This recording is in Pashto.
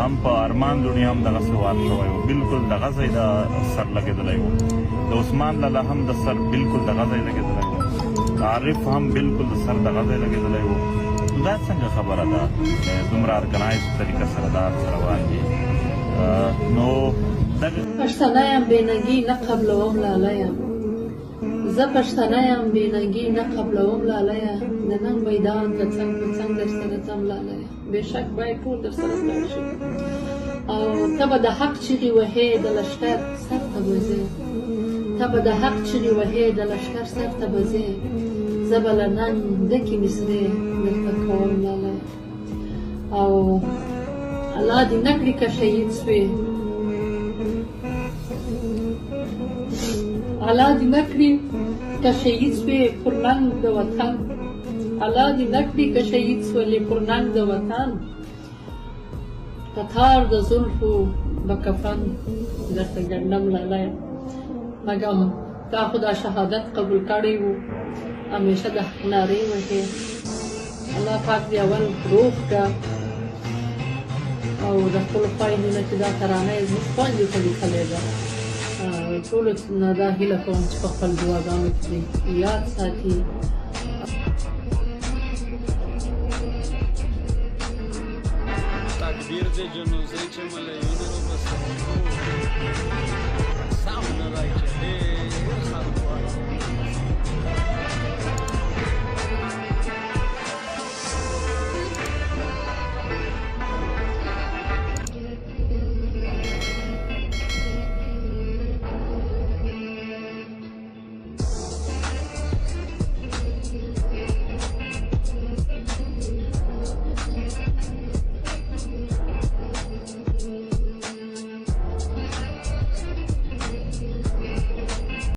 هم په ارمان لوڼي هم دغسې وار شوی و بالکل دغه ځای د سر لګېدلی و د عثمان لالا هم د سر بالکل دغه ځای لګېدلی و د عارف هم بالکل د سر دغه ځای لګېدلی و دا څنګه خبره ده دومره ارګنایز طریقه سره دا روان دي نو پښتانه یم بېننګي نه قبلوم لالیه زه پښتانه یم بېننګي نه قبلوم لالیه د نن میدان ته څنګ په څنګ درسره ځم لالیه بېشک باید ټول درسره ولاړ شي او ته به د حق چیغې وهې د لښکر سر ته به ځې ته به د حق چیغې وهې د لښکر سر ته به ځې زه به له نن ډکې مصرې درته کوم لالیه او الله دې نه کړي که شهید سوې الله دې نه کړي که شهید سوې پر ننګ د وطن الله دې نه کړي که شهید سولې پر ننګ د وطن په تار د زلفو به کفن درته ګنډم لالیه مګم تا خو دا شهادت قبول کړی و همیشه د حق نارې وهې الله پاک دې اول روغ کړه او د خپلو خویندو نه چې دا ترانه یې زموږ خویندو ته لیکلې ده ټولو نه دا هیله کوم چې په خپل دعاګانو کې دې یاد ساتي تکبیر دې جنازې چې ملايونه رو بس سامنے راځي